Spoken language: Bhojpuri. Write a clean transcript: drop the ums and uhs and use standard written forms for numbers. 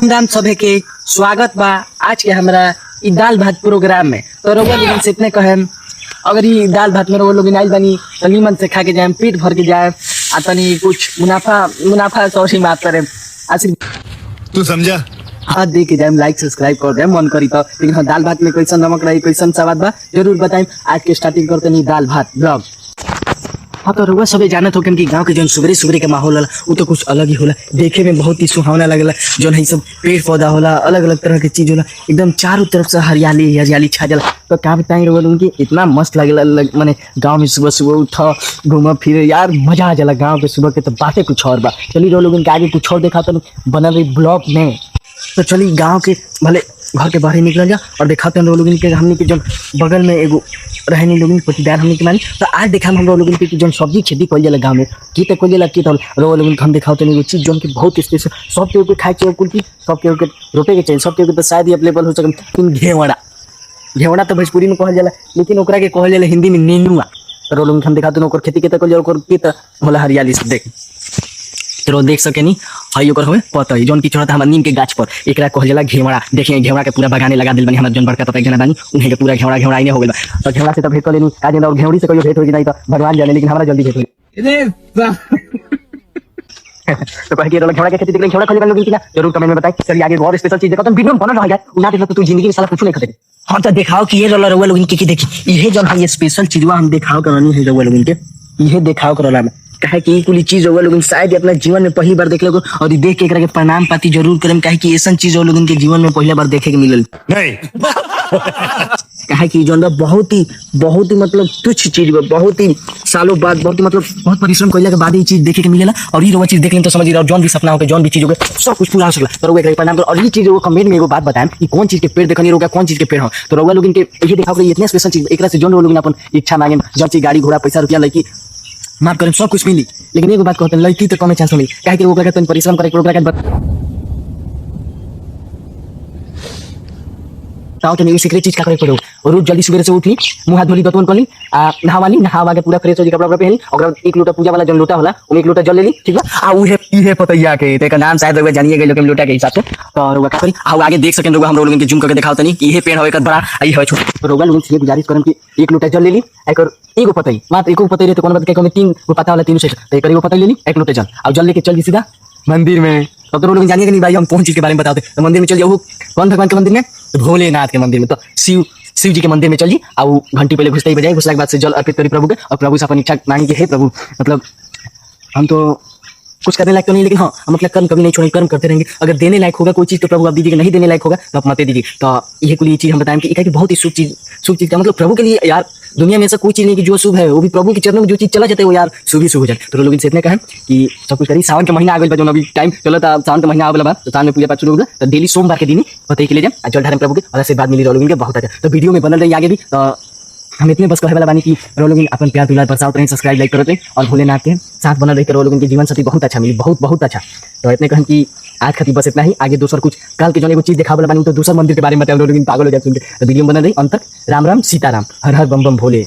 राम सभे के स्वागत बा आज के हमरा ई दाल भात प्रोग्राम में। तो रउआ लोगन से इतने कहें, अगर ई दाल भात में रउआ लोग आइल बानी तो नीमन से खा के जाए, पेट भर के जाए, आ तनी कुछ मुनाफा सौसी बात करे, तू समझा। हाथ दे के जाए, लाइक सब्सक्राइब कर दे मन करी तो। लेकिन हाँ, दाल भात में कैसन नमक रही, कैसन स्वाद बा जरूर बताएं। आज के स्टार्टिंग करते नहीं दाल भात ब्लॉग। हाँ तो रउआ सबे जानत हो कि गांव के जो सुबह सुबह के माहौल होला वो तो कुछ अलग ही होला, देखे में बहुत ही सुहावना लगेला। जो है सब पेड़ पौधा होला, अलग अलग तरह के चीज होला, एकदम चारों तरफ से हरियाली हरियाली छा जाला। तो क्या बताएं रउआ लोगन की, इतना मस्त लगेला। माने गांव में सुबह सुबह उठा घूमा फिरे यार, मजा आ जाला। गाँव के सुबह के तो बातें कुछ और बा। चलिए रउआ लोगन के आगे कुछ और देखा तो बनल रही ब्लॉग में। तो चलिए गाँव के भले घर के बाहर निकल जा और दिखाते हैं लोगों के हमने के जो बगल में एगो रहने लोगों पटीदार हमने के मानी। तो आज देखा हम लोगों के जो सब्जी खेती कल जाला गाँव में की तो कल जाला की तो लोगों को हम दिखाते हैं एगो चीज जो कि बहुत स्पेशल, सब के ऊपर खाए चाहिए, कुल की सब के ऊपर रोपे के चाहिए, सब के ऊपर तो शायद ही अवेलेबल हो सके। लेकिन घेवड़ा तो भोजपुरी में कहल जाला, लेकिन ओकरा के कहल जाला हिंदी में नेनुआ। तो लोगों हम दिखाते हैं ओकर खेती के तो कल जाला होला हरियाली से देख तो देख सके नहीं हई ओकर होए पता है जोन की चढ़ता हमर नीम के गाछ पर, एकरा कहल जाला घेवड़ा। देखिए घेवड़ा के पूरा बगाने लगा दिल बनी हमर जोन बड़का पता जना बानी उन्हें के पूरा घेवड़ा ही हो गेल। तो घेवड़ा से तो भेट कर लेनी आज और घेवड़ी से कहियो भेट हो कि नहीं तो भगवान जाने, लेकिन हमरा जल्दी भेट हो। तो कह के घेवड़ा के खेती देख ले, घेवड़ा खले लोग की ना जरूर कमेंट में बताएं। चलिए आगे और स्पेशल चीज देखो तुम वीडियो में बनल रह जाए ना, देखो तो तू जिंदगी में साला कुछ नहीं खरीदे। हां तो दिखाओ कि ये रोला रउआ लोगन की देखी ये जोन है ये स्पेशल चीजवा हम दिखाओ करनी है रउआ लोगन के, ये दिखाओ करोला में कहे कि ये कुली चीज लोग शायद अपना जीवन में पहली बार देख लोग और देख के एकरा के प्रणाम पाती जरूर करें। कहे कि ऐसा चीज लोगन के जीवन में पहली बार देखे के मिलल नहीं। कहे कि जो बहुत ही मतलब तुच्छ चीज बा, बहुत ही सालों बाद बहुत ही मतलब बहुत परिश्रम कइला के बाद ये चीज देखे के मिलेला। और ये रोवा चीज देख लें तो समझिए और जौन भी सपना हो के जौन भी चीज हो गए सब कुछ पूरा हो सकला। तो रोवा प्रणाम करो। और ये चीज कमेंट में एगो बात बताएं कि कौन चीज के पेड़ देखनी रोगा, कौन चीज के पेड़ हो। तो रोवा लोगन के ये दिखाओ कि इतने स्पेशल चीज एकरा से जौन लोगन अपन इच्छा मांगे, जौन चीज गाड़ी घोड़ा पैसा रुपया लड़की माफ करें सब कुछ मिली। लेकिन एगो बात कहते हैं लड़की तो कम चांस मिली, काहे कि ओकरा के परिश्रम करे तो सीक्रेट चीज का करे पड़ो। और रोज जल्दी सुबह से उठी, मुंह हाथ धोली, दतवन कली, नहावा के पूरा फ्रेश हो कपड़ा पहनी, और एक लोटा पूजा वाला जो लोटा होला उमे एक लोटा जल लेली, ठीक बा। आ उहे इहे पतैया के तेका नाम शायद रउआ जानिए गइल के लोटा के हिसाब से। तो रउआ का करी आ आगे देख सकें रउआ हम लोगन के जूम करके दिखाओ तनी कि इहे पेड़ होए एकर बड़ा आ इहे छोटा। तो रउआ लोगन से गुजारिश करम कि एक लोटा जल लेली, एकर एगो पतई मात्र एको पतई रहे तो कोन बात के कमे तीन गो पता वाला तीनों से तो एकर एगो पतई लेली, एक लोटा जल और जल लेके चल सीधा मंदिर में। तब तो लोग जानिए कि नहीं भाई हम कौन चीज के बारे में बताते। तो मंदिर में चल जाओ, कौन भगवान के मंदिर में, भोलेनाथ के मंदिर में। तो शिव जी के मंदिर में चलिए और घंटी पहले घुसते ही बजाए, घुसने के बाद से जल अर्पित करी प्रभु के और प्रभु से अपन इच्छा मांगी कि हे प्रभु मतलब हम तो कुछ करने लायक तो नहीं, लेकिन हाँ हम अपना कर्म कभी नहीं छोड़ेंगे, कर्म करते रहेंगे। अगर देने लायक होगा कोई चीज तो प्रभु आप दीजिए, नहीं देने लायक होगा तो आप मत दीजिए। तो ये कुल चीज हम बताएं कि बहुत ही शुभ चीज का मतलब प्रभु के लिए यार दुनिया में ऐसा कोई चीज नहीं कि जो शुभ है वो भी प्रभु के चरणों में जो चीज चला जाता है वो यार शुभ ही शुभ हो जाए। तो लोग इनसे इतने कहें कि सब कुछ करिए। सावन के महीना आ गए जो अभी टाइम चलो था, सावन का महीना आ गया तो सावन में पूजा पाठ शुरू होगा। तो डेली सोमवार के दिन पते के लिए जाए जल ढारें प्रभु के और ऐसे बाद मिली लोग इनके बहुत अच्छा। तो वीडियो में बनल रही आगे भी। तो हम इतने बस कहे वाला बानी कि लोग अपन प्यार दुलार बरसात रहे, सब्सक्राइब लाइक करते और भोलेनाथ के साथ बनल रहे लोग उनके जीवन साथी बहुत अच्छा मिली, बहुत अच्छा। तो इतने कहें कि आज खातिर बस इतना ही। आगे दूसरा कुछ कल के जो एगो चीज देखा वाला बानी तो दूसरा मंदिर के बारे में बताओ, लोग पागल हो जाते सुन के। तो वीडियो बनल रही अंत तक। राम राम सीताराम, हर हर बम बम भोले।